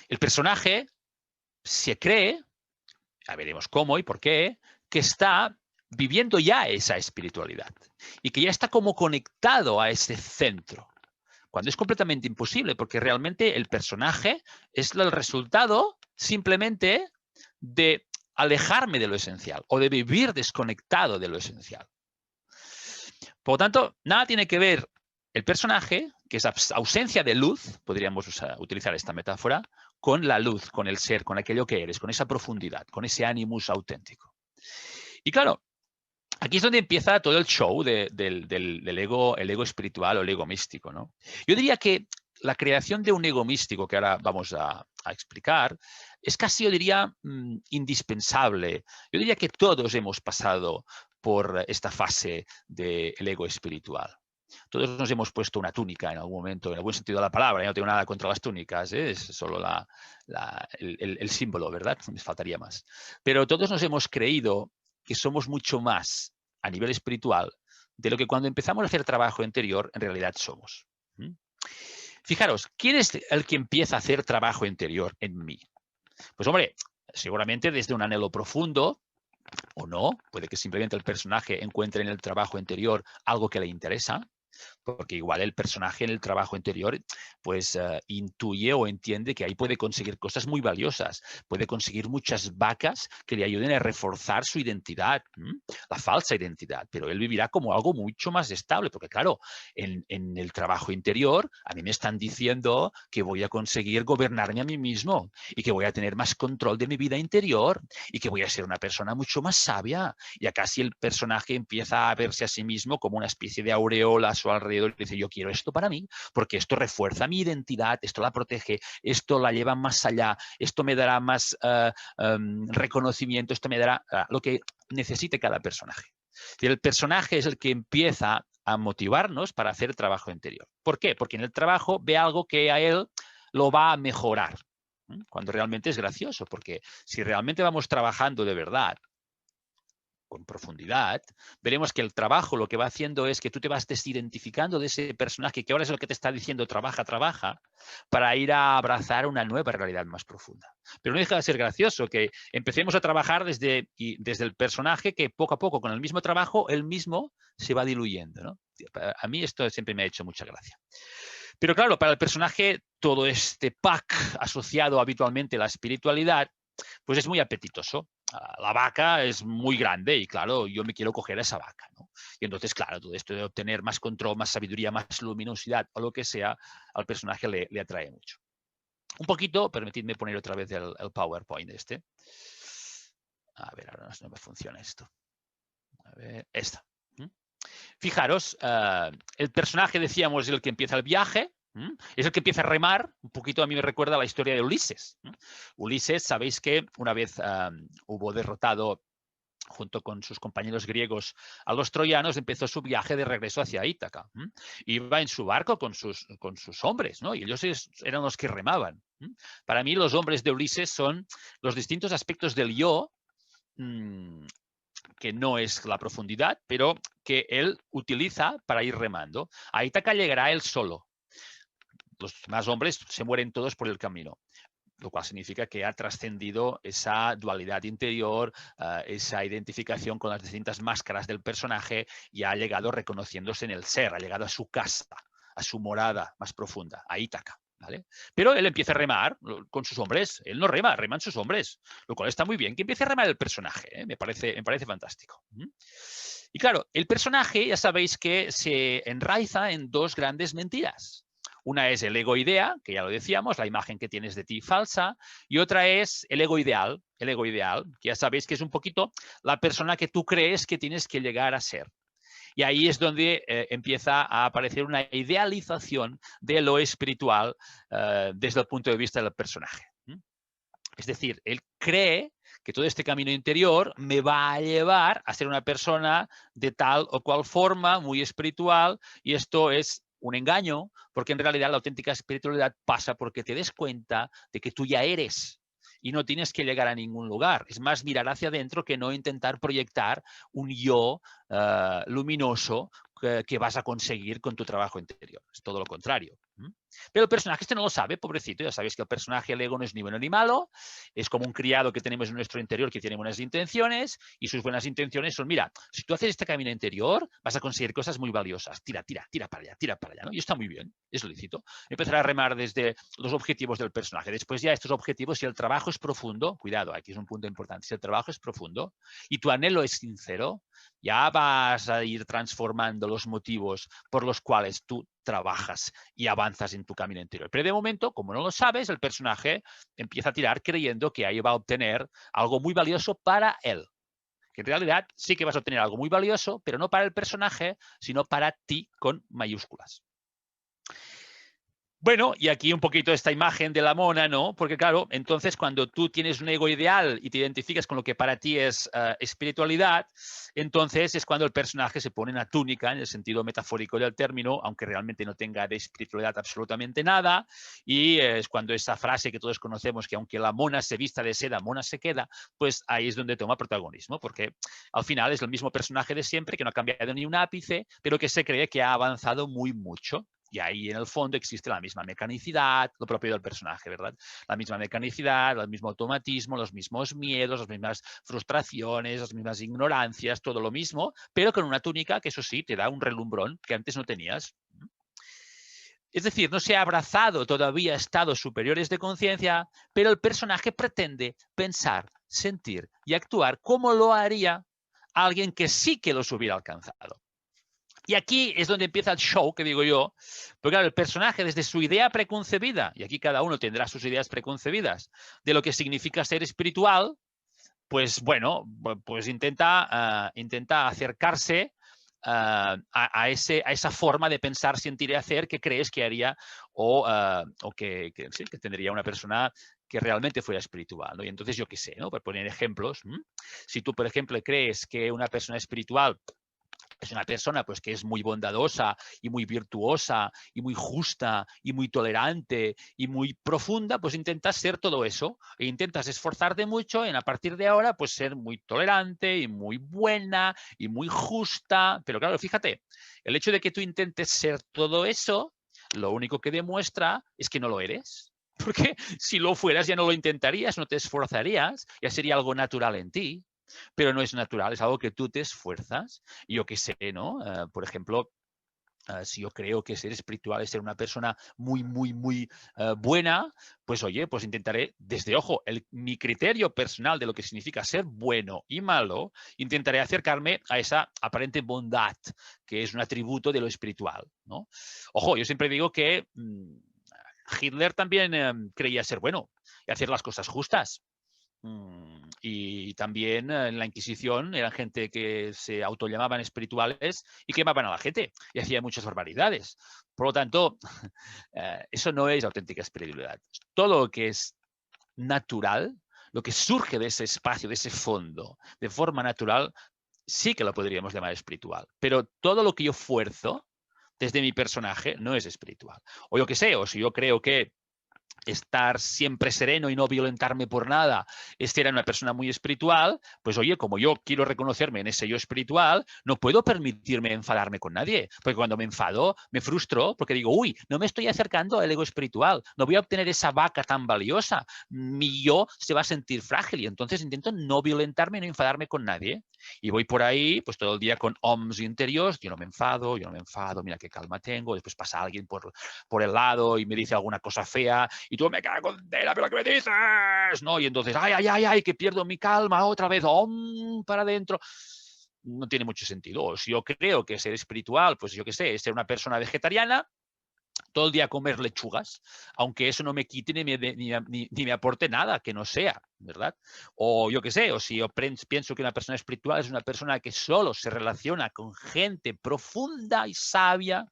El personaje se cree, ya veremos cómo y por qué, que está viviendo ya esa espiritualidad y que ya está como conectado a ese centro, cuando es completamente imposible, porque realmente el personaje es el resultado simplemente de alejarme de lo esencial o de vivir desconectado de lo esencial. Por lo tanto, nada tiene que ver el personaje, que es ausencia de luz, podríamos utilizar esta metáfora, con la luz, con el ser, con aquello que eres, con esa profundidad, con ese ánimus auténtico. Y claro, aquí es donde empieza todo el show del ego, el ego espiritual o el ego místico, ¿no? Yo diría que la creación de un ego místico, que ahora vamos a explicar, es casi, yo diría, indispensable. Yo diría que todos hemos pasado por esta fase del ego espiritual. Todos nos hemos puesto una túnica en algún momento, en el buen sentido de la palabra. Yo no tengo nada contra las túnicas, ¿eh? Es solo el símbolo, ¿verdad? Me faltaría más. Pero todos nos hemos creído que somos mucho más a nivel espiritual de lo que cuando empezamos a hacer trabajo interior en realidad somos. Fijaros, ¿quién es el que empieza a hacer trabajo interior en mí? Pues hombre, seguramente desde un anhelo profundo, o no, puede que simplemente el personaje encuentre en el trabajo interior algo que le interesa, porque igual el personaje en el trabajo interior pues intuye o entiende que ahí puede conseguir cosas muy valiosas, puede conseguir muchas vacas que le ayuden a reforzar su identidad, la falsa identidad, pero él vivirá como algo mucho más estable, porque claro, en el trabajo interior a mí me están diciendo que voy a conseguir gobernarme a mí mismo y que voy a tener más control de mi vida interior y que voy a ser una persona mucho más sabia. Y acá si el personaje empieza a verse a sí mismo como una especie de aureola a su alrededor y dice, yo quiero esto para mí, porque esto refuerza mi identidad, esto la protege, esto la lleva más allá, esto me dará más reconocimiento, esto me dará lo que necesite cada personaje. Y el personaje es el que empieza a motivarnos para hacer trabajo interior. ¿Por qué? Porque en el trabajo ve algo que a él lo va a mejorar, cuando realmente es gracioso, porque si realmente vamos trabajando de verdad, con profundidad, veremos que el trabajo lo que va haciendo es que tú te vas desidentificando de ese personaje que ahora es lo que te está diciendo trabaja, trabaja, para ir a abrazar una nueva realidad más profunda. Pero no deja de ser gracioso que empecemos a trabajar desde el personaje que poco a poco con el mismo trabajo, él mismo se va diluyendo, ¿no? A mí esto siempre me ha hecho mucha gracia. Pero claro, para el personaje todo este pack asociado habitualmente a la espiritualidad, pues es muy apetitoso. La vaca es muy grande y claro, yo me quiero coger a esa vaca, ¿no? Y entonces, claro, todo esto de obtener más control, más sabiduría, más luminosidad o lo que sea, al personaje le atrae mucho. Un poquito, permitidme poner otra vez el PowerPoint este. A ver, ahora no me funciona esto. A ver, esta. Fijaros, el personaje, decíamos, es el que empieza el viaje, es el que empieza a remar. Un poquito a mí me recuerda a la historia de Ulises. Ulises, sabéis que una vez hubo derrotado junto con sus compañeros griegos a los troyanos, empezó su viaje de regreso hacia Ítaca. Iba en su barco con sus hombres, ¿no? Y ellos eran los que remaban. Para mí, los hombres de Ulises son los distintos aspectos del yo, que no es la profundidad, pero que él utiliza para ir remando. A Ítaca llegará él solo. Los demás hombres se mueren todos por el camino, lo cual significa que ha trascendido esa dualidad interior, esa identificación con las distintas máscaras del personaje y ha llegado reconociéndose en el ser, ha llegado a su casa, a su morada más profunda, a Ítaca. ¿Vale? Pero él empieza a remar con sus hombres. Él no rema, reman sus hombres, lo cual está muy bien. Que empiece a remar el personaje, me parece fantástico. Y claro, el personaje ya sabéis que se enraiza en dos grandes mentiras. Una es el ego idea, que ya lo decíamos, la imagen que tienes de ti falsa, y otra es el ego ideal, que ya sabéis que es un poquito la persona que tú crees que tienes que llegar a ser. Y ahí es donde empieza a aparecer una idealización de lo espiritual desde el punto de vista del personaje. Es decir, él cree que todo este camino interior me va a llevar a ser una persona de tal o cual forma, muy espiritual, y esto es un engaño, porque en realidad la auténtica espiritualidad pasa porque te des cuenta de que tú ya eres y no tienes que llegar a ningún lugar. Es más mirar hacia adentro que no intentar proyectar un yo luminoso que vas a conseguir con tu trabajo interior. Es todo lo contrario. Pero el personaje este no lo sabe, pobrecito. Ya sabéis que el personaje, el ego, no es ni bueno ni malo. Es como un criado que tenemos en nuestro interior que tiene buenas intenciones y sus buenas intenciones son, mira, si tú haces este camino interior vas a conseguir cosas muy valiosas. Tira para allá, ¿no? Y está muy bien, es lícito. Empezar a remar desde los objetivos del personaje. Después ya estos objetivos, si el trabajo es profundo, cuidado, aquí es un punto importante, si el trabajo es profundo y tu anhelo es sincero, ya vas a ir transformando los motivos por los cuales tú trabajas y avanzas en tu camino interior. Pero de momento, como no lo sabes, el personaje empieza a tirar creyendo que ahí va a obtener algo muy valioso para él. Que en realidad sí que vas a obtener algo muy valioso, pero no para el personaje, sino para ti con mayúsculas. Bueno, y aquí un poquito esta imagen de la mona, ¿no? Porque claro, entonces cuando tú tienes un ego ideal y te identificas con lo que para ti es espiritualidad, entonces es cuando el personaje se pone una túnica, en el sentido metafórico del término, aunque realmente no tenga de espiritualidad absolutamente nada, y es cuando esa frase que todos conocemos, que aunque la mona se vista de seda, mona se queda, pues ahí es donde toma protagonismo, porque al final es el mismo personaje de siempre, que no ha cambiado ni un ápice, pero que se cree que ha avanzado muy mucho. Y ahí en el fondo existe la misma mecanicidad, lo propio del personaje, ¿verdad? La misma mecanicidad, el mismo automatismo, los mismos miedos, las mismas frustraciones, las mismas ignorancias, todo lo mismo, pero con una túnica que eso sí, te da un relumbrón que antes no tenías. Es decir, no se ha abrazado todavía estados superiores de conciencia, pero el personaje pretende pensar, sentir y actuar como lo haría alguien que sí que los hubiera alcanzado. Y aquí es donde empieza el show, que digo yo, porque claro, el personaje desde su idea preconcebida, y aquí cada uno tendrá sus ideas preconcebidas, de lo que significa ser espiritual, pues bueno, pues intenta acercarse a esa forma de pensar, sentir y hacer que crees que haría o sí, que tendría una persona que realmente fuera espiritual, ¿no? Y entonces yo qué sé, ¿no? Por poner ejemplos, si tú, por ejemplo, crees que una persona espiritual es una persona pues, que es muy bondadosa y muy virtuosa y muy justa y muy tolerante y muy profunda, pues intentas ser todo eso e intentas esforzarte mucho en a partir de ahora pues ser muy tolerante y muy buena y muy justa. Pero claro, fíjate, el hecho de que tú intentes ser todo eso, lo único que demuestra es que no lo eres. Porque si lo fueras ya no lo intentarías, no te esforzarías, ya sería algo natural en ti. Pero no es natural, es algo que tú te esfuerzas. Y yo qué sé, ¿no? Por ejemplo, si yo creo que ser espiritual es ser una persona muy, muy, muy buena, pues oye, pues intentaré, desde, ojo, mi criterio personal de lo que significa ser bueno y malo, intentaré acercarme a esa aparente bondad, que es un atributo de lo espiritual, ¿no? Ojo, yo siempre digo que Hitler también creía ser bueno y hacer las cosas justas. Y también en la Inquisición eran gente que se autollamaban espirituales y quemaban a la gente y hacían muchas barbaridades. Por lo tanto, eso no es auténtica espiritualidad. Todo lo que es natural lo que surge de ese espacio, de ese fondo, de forma natural, sí que lo podríamos llamar espiritual. Pero todo lo que yo fuerzo desde mi personaje no es espiritual. O yo qué sé, o si yo creo que estar siempre sereno y no violentarme por nada, era una persona muy espiritual, pues oye, como yo quiero reconocerme en ese yo espiritual, no puedo permitirme enfadarme con nadie, porque cuando me enfado, me frustro, porque digo, uy, no me estoy acercando al ego espiritual, no voy a obtener esa vaca tan valiosa, mi yo se va a sentir frágil y entonces intento no violentarme, no enfadarme con nadie. Y voy por ahí, pues todo el día con ohms interiores, yo no me enfado, mira qué calma tengo, después pasa alguien por el lado y me dice alguna cosa fea, y tú me cago en tela, pero ¿qué me dices? ¿No? Y entonces, ay, que pierdo mi calma otra vez, para adentro. No tiene mucho sentido. O si yo creo que ser espiritual, pues yo qué sé, es ser una persona vegetariana, todo el día a comer lechugas, aunque eso no me quite ni me aporte nada que no sea, ¿verdad? O yo qué sé, o si yo pienso que una persona espiritual es una persona que solo se relaciona con gente profunda y sabia,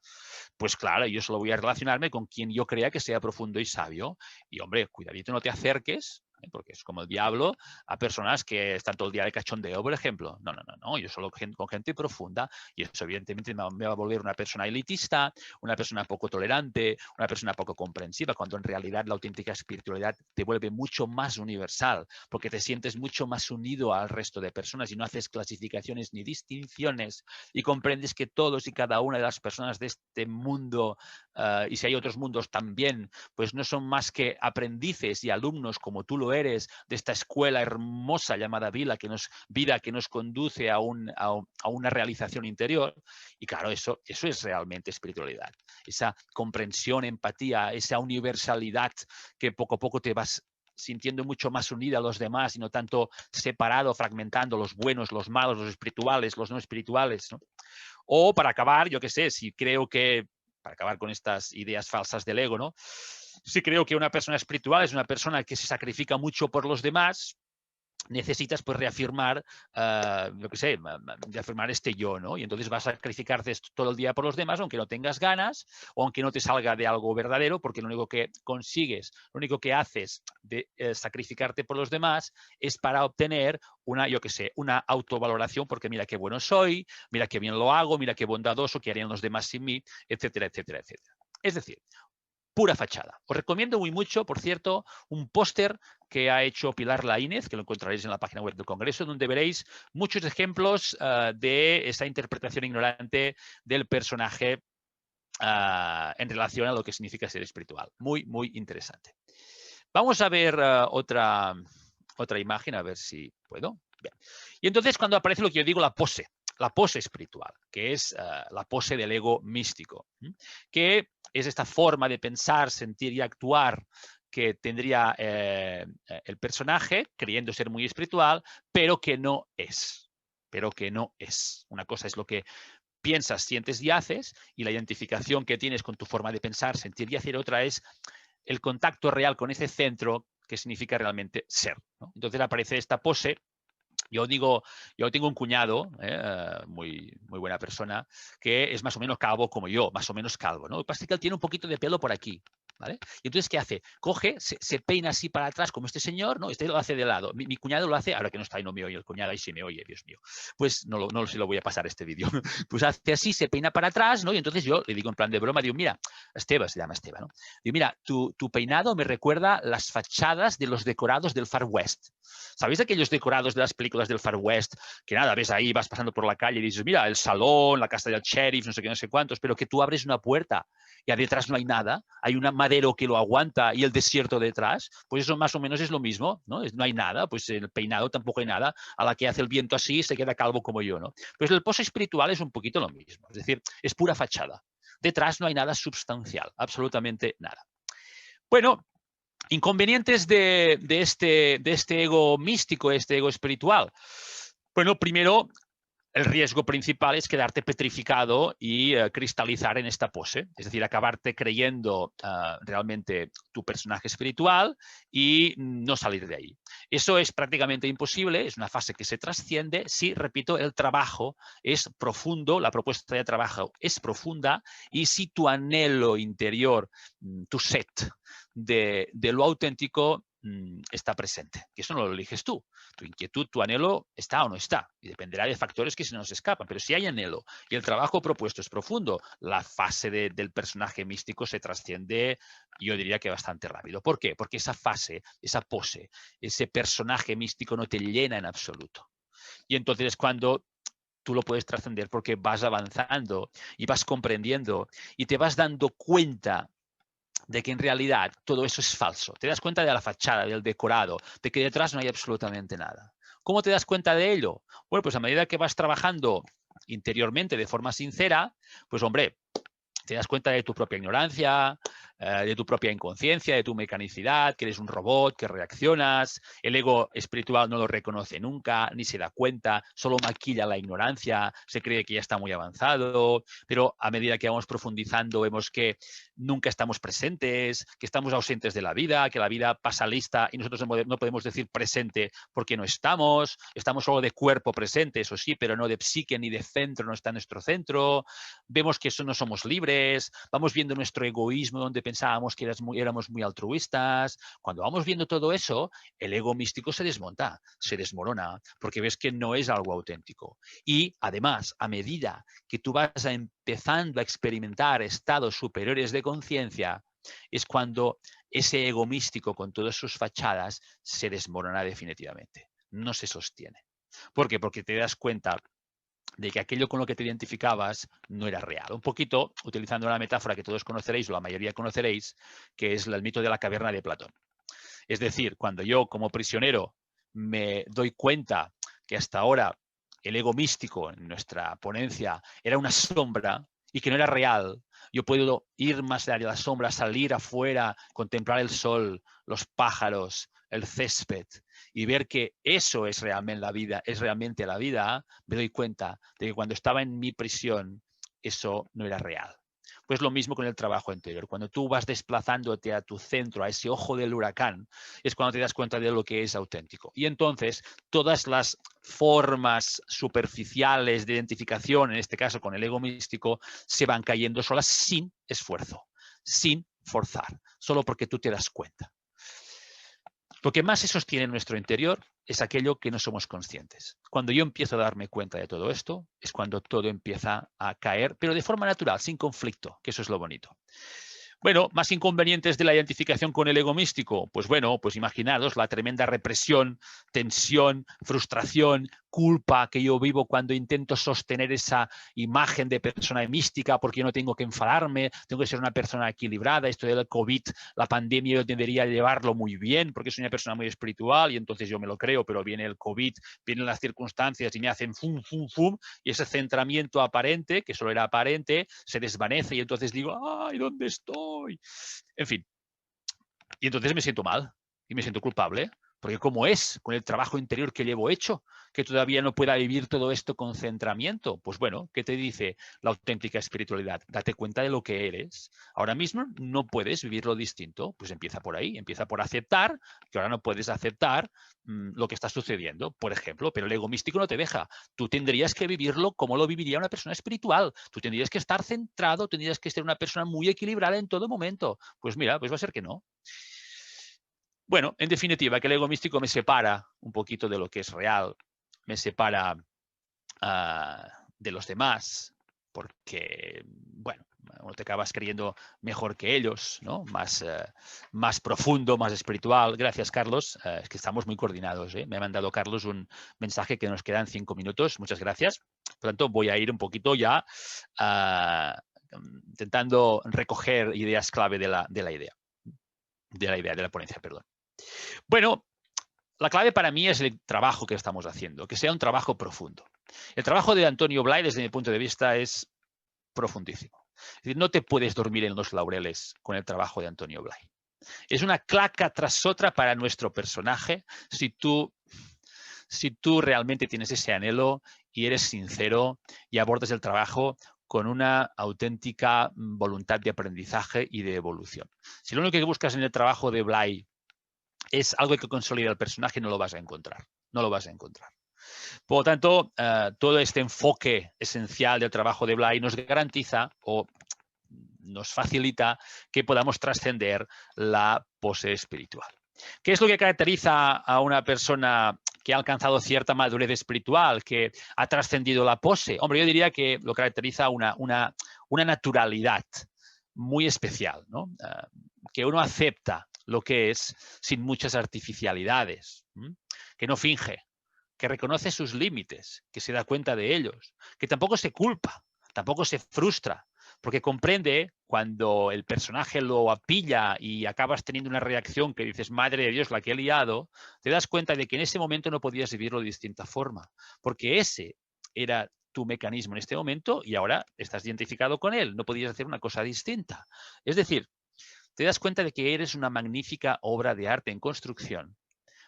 pues claro, yo solo voy a relacionarme con quien yo crea que sea profundo y sabio. Y hombre, cuidadito, no te acerques, porque es como el diablo, a personas que están todo el día de cachondeo, por ejemplo. No, yo solo con gente profunda, y eso evidentemente me va a volver una persona elitista, una persona poco tolerante, una persona poco comprensiva, cuando en realidad la auténtica espiritualidad te vuelve mucho más universal, porque te sientes mucho más unido al resto de personas y no haces clasificaciones ni distinciones y comprendes que todos y cada una de las personas de este mundo, y si hay otros mundos también, pues no son más que aprendices y alumnos como tú lo eres de esta escuela hermosa llamada vida que nos conduce a una realización interior. Y claro, eso es realmente espiritualidad. Esa comprensión, empatía, esa universalidad que poco a poco te vas sintiendo mucho más unida a los demás y no tanto separado, fragmentando los buenos, los malos, los espirituales, los no espirituales, ¿no? O para acabar, yo qué sé, si creo que, para acabar con estas ideas falsas del ego, ¿no? Si creo que una persona espiritual es una persona que se sacrifica mucho por los demás, necesitas pues reafirmar, yo qué sé, reafirmar este yo, ¿no? Y entonces vas a sacrificarte todo el día por los demás, aunque no tengas ganas o aunque no te salga de algo verdadero, porque lo único que consigues, lo único que haces de sacrificarte por los demás es para obtener una, yo qué sé, una autovaloración, porque mira qué bueno soy, mira qué bien lo hago, mira qué bondadoso, qué harían los demás sin mí, etcétera, etcétera, etcétera. Es decir, pura fachada. Os recomiendo muy mucho, por cierto, un póster que ha hecho Pilar Laínez, que lo encontraréis en la página web del Congreso, donde veréis muchos ejemplos de esa interpretación ignorante del personaje en relación a lo que significa ser espiritual. Muy, muy interesante. Vamos a ver otra imagen, a ver si puedo. Bien. Y entonces cuando aparece lo que yo digo, la pose espiritual, que es la pose del ego místico, que es esta forma de pensar, sentir y actuar que tendría el personaje, creyendo ser muy espiritual, pero que no es. Una cosa es lo que piensas, sientes y haces, y la identificación que tienes con tu forma de pensar, sentir y hacer, otra es el contacto real con ese centro que significa realmente ser, ¿no? Entonces aparece esta pose. Yo tengo un cuñado, muy buena persona, que es más o menos calvo como yo, más o menos calvo, ¿no? Lo que pasa es que él tiene un poquito de pelo por aquí, ¿vale? Y entonces, ¿qué hace? Coge, se peina así para atrás como este señor, ¿no? Este lo hace de lado. Mi cuñado lo hace, ahora que no está ahí, no me oye el cuñado, ahí sí me oye, Dios mío. Pues no se lo voy a pasar este vídeo. Pues hace así, se peina para atrás, ¿no? Y entonces yo le digo en plan de broma, digo, mira, Esteba, se llama Esteba, ¿no? Digo, mira, tu peinado me recuerda las fachadas de los decorados del Far West. ¿Sabéis aquellos decorados de las películas del Far West? Que nada, ves ahí, vas pasando por la calle y dices, mira, el salón, la casa del sheriff, no sé qué, no sé cuántos, pero que tú abres una puerta y detrás no hay nada, hay un madero que lo aguanta y el desierto detrás, pues eso más o menos es lo mismo, ¿no? No hay nada, pues el peinado tampoco hay nada, a la que hace el viento así se queda calvo como yo, ¿no? Pues el pose espiritual es un poquito lo mismo, es decir, es pura fachada. Detrás no hay nada substancial, absolutamente nada. Bueno, inconvenientes de este ego místico, este ego espiritual. Bueno, primero, el riesgo principal es quedarte petrificado y cristalizar en esta pose, es decir, acabarte creyendo realmente tu personaje espiritual y no salir de ahí. Eso es prácticamente imposible, es una fase que se trasciende si, repito, el trabajo es profundo, la propuesta de trabajo es profunda y si tu anhelo interior, tu set de lo auténtico está presente. Que eso no lo eliges tú. Tu inquietud, tu anhelo está o no está. Y dependerá de factores que se nos escapan. Pero si hay anhelo y el trabajo propuesto es profundo, la fase del personaje místico se trasciende, yo diría que bastante rápido. ¿Por qué? Porque esa fase, esa pose, ese personaje místico no te llena en absoluto. Y entonces es cuando tú lo puedes trascender, porque vas avanzando y vas comprendiendo y te vas dando cuenta de que en realidad todo eso es falso. Te das cuenta de la fachada, del decorado, de que detrás no hay absolutamente nada. ¿Cómo te das cuenta de ello? Bueno, pues a medida que vas trabajando interiormente de forma sincera, pues hombre, te das cuenta de tu propia ignorancia, de tu propia inconsciencia, de tu mecanicidad, que eres un robot, que reaccionas. El ego espiritual no lo reconoce nunca, ni se da cuenta, solo maquilla la ignorancia, se cree que ya está muy avanzado, pero a medida que vamos profundizando vemos que nunca estamos presentes, que estamos ausentes de la vida, que la vida pasa lista y nosotros no podemos decir presente porque no estamos solo de cuerpo presente, eso sí, pero no de psique ni de centro, no está en nuestro centro. Vemos que no somos libres, vamos viendo nuestro egoísmo donde pensábamos que éramos muy altruistas. Cuando vamos viendo todo eso, el ego místico se desmonta, se desmorona, porque ves que no es algo auténtico. Y además, a medida que tú vas empezando a experimentar estados superiores de conciencia, es cuando ese ego místico con todas sus fachadas se desmorona definitivamente, no se sostiene. ¿Por qué? Porque te das cuenta de que aquello con lo que te identificabas no era real. Un poquito, utilizando una metáfora que todos conoceréis, o la mayoría conoceréis, que es el mito de la caverna de Platón. Es decir, cuando yo como prisionero me doy cuenta que hasta ahora el ego místico en nuestra ponencia era una sombra y que no era real, yo puedo ir más allá de la sombra, salir afuera, contemplar el sol, los pájaros, el césped y ver que eso es realmente la vida, me doy cuenta de que cuando estaba en mi prisión eso no era real. Pues lo mismo con el trabajo interior. Cuando tú vas desplazándote a tu centro, a ese ojo del huracán, es cuando te das cuenta de lo que es auténtico. Y entonces todas las formas superficiales de identificación, en este caso con el ego místico, se van cayendo solas sin esfuerzo, sin forzar, solo porque tú te das cuenta. Lo que más se sostiene en nuestro interior es aquello que no somos conscientes. Cuando yo empiezo a darme cuenta de todo esto, es cuando todo empieza a caer, pero de forma natural, sin conflicto, que eso es lo bonito. Bueno, más inconvenientes de la identificación con el ego místico. Pues bueno, pues imaginaros la tremenda represión, tensión, frustración, culpa que yo vivo cuando intento sostener esa imagen de persona mística porque yo no tengo que enfadarme, tengo que ser una persona equilibrada. Esto del COVID, la pandemia, yo debería llevarlo muy bien porque soy una persona muy espiritual y entonces yo me lo creo, pero viene el COVID, vienen las circunstancias y me hacen fum, fum, fum, y ese centramiento aparente, que solo era aparente, se desvanece y entonces digo, ¡ay, ¿dónde estoy? En fin, y entonces me siento mal y me siento culpable, porque ¿cómo es con el trabajo interior que llevo hecho, que todavía no pueda vivir todo esto con centramiento? Pues bueno, ¿qué te dice la auténtica espiritualidad? Date cuenta de lo que eres. Ahora mismo no puedes vivirlo distinto, pues empieza por ahí, empieza por aceptar que ahora no puedes aceptar lo que está sucediendo, por ejemplo, pero el ego místico no te deja. Tú tendrías que vivirlo como lo viviría una persona espiritual. Tú tendrías que estar centrado, tendrías que ser una persona muy equilibrada en todo momento. Pues mira, pues va a ser que no. Bueno, en definitiva, que el ego místico me separa un poquito de lo que es real, me separa de los demás, porque, bueno, uno te acabas creyendo mejor que ellos, ¿no? Más profundo, más espiritual. Gracias, Carlos. Es que estamos muy coordinados, ¿eh? Me ha mandado Carlos un mensaje que nos quedan 5 minutos. Muchas gracias. Por lo tanto, voy a ir un poquito ya intentando recoger ideas clave de la de la ponencia, perdón. Bueno, la clave para mí es el trabajo que estamos haciendo, que sea un trabajo profundo. El trabajo de Antonio Blay, desde mi punto de vista, es profundísimo. Es decir, no te puedes dormir en los laureles con el trabajo de Antonio Blay. Es una claca tras otra para nuestro personaje si tú realmente tienes ese anhelo y eres sincero y abordas el trabajo con una auténtica voluntad de aprendizaje y de evolución. Si lo único que buscas en el trabajo de Blay es algo que consolida el personaje, no lo vas a encontrar. No lo vas a encontrar. Por lo tanto, todo este enfoque esencial del trabajo de Blay nos garantiza o nos facilita que podamos trascender la pose espiritual. ¿Qué es lo que caracteriza a una persona que ha alcanzado cierta madurez espiritual, que ha trascendido la pose? Hombre, yo diría que lo caracteriza una naturalidad muy especial, ¿no? Que uno acepta lo que es sin muchas artificialidades, que no finge, que reconoce sus límites, que se da cuenta de ellos, que tampoco se culpa, tampoco se frustra, porque comprende cuando el personaje lo pilla y acabas teniendo una reacción que dices, madre de Dios, la que he liado, te das cuenta de que en ese momento no podías vivirlo de distinta forma, porque ese era tu mecanismo en este momento y ahora estás identificado con él, no podías hacer una cosa distinta. Es decir, te das cuenta de que eres una magnífica obra de arte en construcción,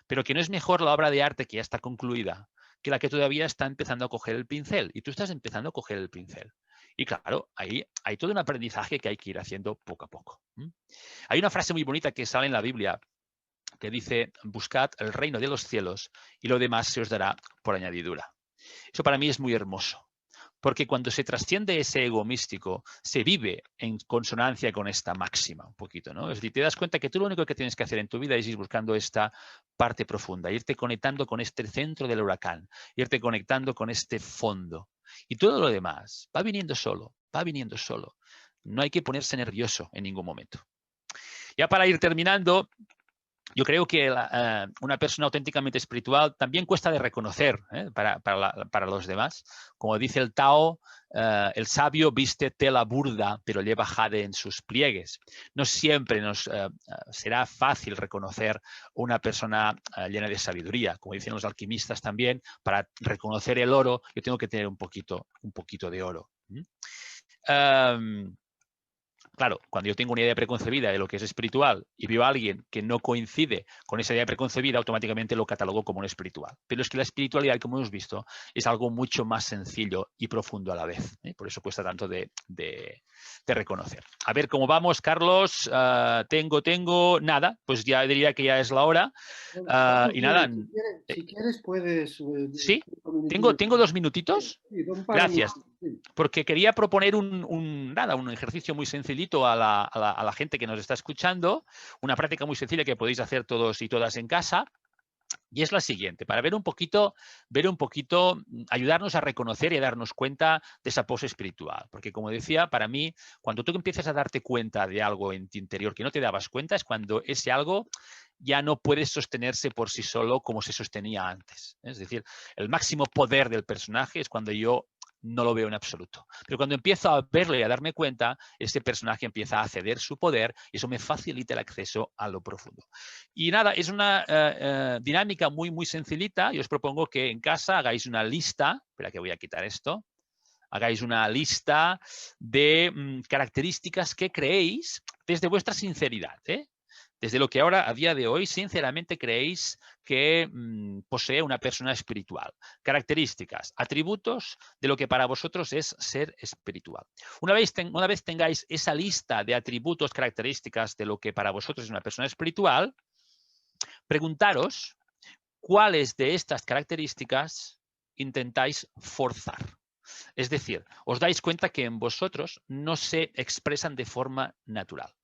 pero que no es mejor la obra de arte que ya está concluida que la que todavía está empezando a coger el pincel. Y tú estás empezando a coger el pincel. Y claro, ahí hay todo un aprendizaje que hay que ir haciendo poco a poco. Hay una frase muy bonita que sale en la Biblia que dice, buscad el reino de los cielos y lo demás se os dará por añadidura. Eso para mí es muy hermoso. Porque cuando se trasciende ese ego místico, se vive en consonancia con esta máxima un poquito, ¿no? Es decir, te das cuenta que tú lo único que tienes que hacer en tu vida es ir buscando esta parte profunda, irte conectando con este centro del huracán, irte conectando con este fondo. Y todo lo demás va viniendo solo, va viniendo solo. No hay que ponerse nervioso en ningún momento. Ya para ir terminando, yo creo que una persona auténticamente espiritual también cuesta de reconocer para los demás. Como dice el Tao, el sabio viste tela burda, pero lleva jade en sus pliegues. No siempre nos será fácil reconocer una persona llena de sabiduría. Como dicen los alquimistas también, para reconocer el oro, yo tengo que tener un poquito de oro. Claro, cuando yo tengo una idea preconcebida de lo que es espiritual y veo a alguien que no coincide con esa idea preconcebida, automáticamente lo catalogo como no espiritual. Pero es que la espiritualidad, como hemos visto, es algo mucho más sencillo y profundo a la vez. Por eso cuesta tanto de reconocer. A ver cómo vamos, Carlos. Tengo nada, pues ya diría que ya es la hora. Vamos Y nada. bien, si quieres puedes... ¿Sí? 5 minutillos ¿Tengo más. 2 minutitos? Sí, un par de Gracias. minutos, sí. Porque quería proponer un ejercicio muy sencillito a la gente que nos está escuchando, una práctica muy sencilla que podéis hacer todos y todas en casa. Y es la siguiente, para ver un poquito, ayudarnos a reconocer y a darnos cuenta de esa pose espiritual. Porque como decía, para mí, cuando tú empiezas a darte cuenta de algo en tu interior que no te dabas cuenta, es cuando ese algo ya no puede sostenerse por sí solo como se sostenía antes. Es decir, el máximo poder del personaje es cuando yo no lo veo en absoluto. Pero cuando empiezo a verlo y a darme cuenta, este personaje empieza a ceder su poder y eso me facilita el acceso a lo profundo. Y nada, es una dinámica muy, muy sencillita. Yo os propongo que en casa hagáis una lista. Espera que voy a quitar esto. Hagáis una lista de características que creéis desde vuestra sinceridad, desde lo que ahora, a día de hoy, sinceramente creéis que posee una persona espiritual. Características, atributos de lo que para vosotros es ser espiritual. Una vez tengáis esa lista de atributos, características de lo que para vosotros es una persona espiritual, preguntaros cuáles de estas características intentáis forzar. Es decir, os dais cuenta que en vosotros no se expresan de forma natural,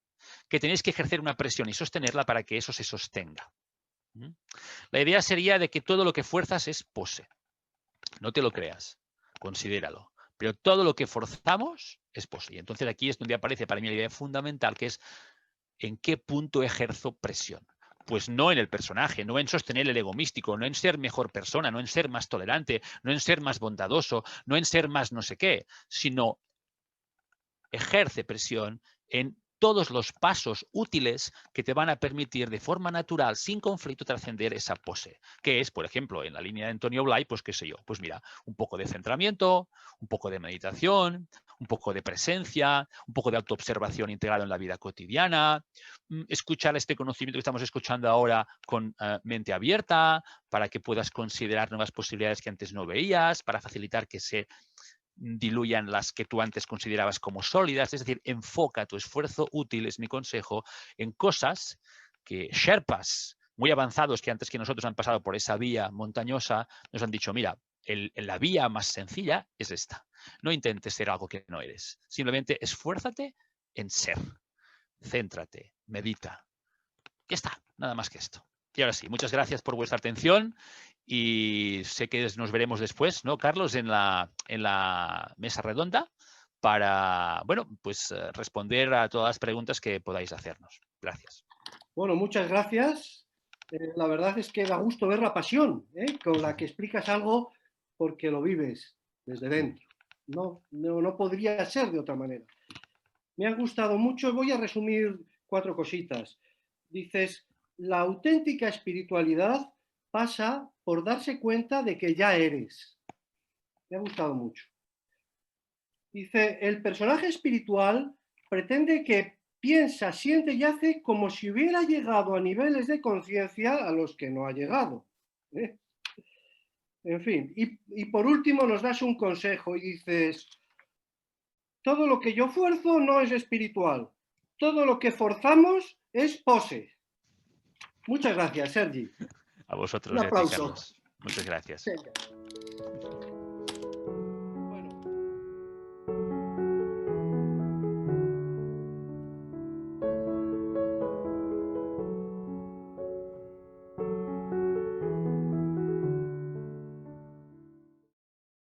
que tenéis que ejercer una presión y sostenerla para que eso se sostenga. La idea sería de que todo lo que fuerzas es pose. No te lo creas, considéralo. Pero todo lo que forzamos es pose. Y entonces aquí es donde aparece para mí la idea fundamental, que es en qué punto ejerzo presión. Pues no en el personaje, no en sostener el ego místico, no en ser mejor persona, no en ser más tolerante, no en ser más bondadoso, no en ser más no sé qué, sino ejerce presión en todos los pasos útiles que te van a permitir de forma natural, sin conflicto, trascender esa pose. Que es, por ejemplo, en la línea de Antonio Blay, pues qué sé yo, pues mira, un poco de centramiento, un poco de meditación, un poco de presencia, un poco de autoobservación integrado en la vida cotidiana, escuchar este conocimiento que estamos escuchando ahora con mente abierta, para que puedas considerar nuevas posibilidades que antes no veías, para facilitar que se diluyan las que tú antes considerabas como sólidas. Es decir, enfoca tu esfuerzo útil, es mi consejo, en cosas que sherpas muy avanzados que antes que nosotros han pasado por esa vía montañosa nos han dicho, mira, la vía más sencilla es esta. No intentes ser algo que no eres. Simplemente esfuérzate en ser. Céntrate, medita, Ya está, nada más que esto. Y ahora sí, muchas gracias por vuestra atención y sé que nos veremos después, ¿no, Carlos? En la mesa redonda para, bueno, pues responder a todas las preguntas que podáis hacernos. Gracias. Bueno, muchas gracias. La verdad es que da gusto ver la pasión con la que explicas algo porque lo vives desde dentro. No podría ser de otra manera. Me ha gustado mucho. Voy a resumir 4 cositas. Dices, la auténtica espiritualidad pasa por darse cuenta de que ya eres. Me ha gustado mucho. Dice, el personaje espiritual pretende que piensa, siente y hace como si hubiera llegado a niveles de conciencia a los que no ha llegado. En fin, y por último nos das un consejo y dices, todo lo que yo fuerzo no es espiritual, todo lo que forzamos es pose. Muchas gracias, Sergi. A vosotros, Un aplauso. Carlos. Muchas gracias. Venga.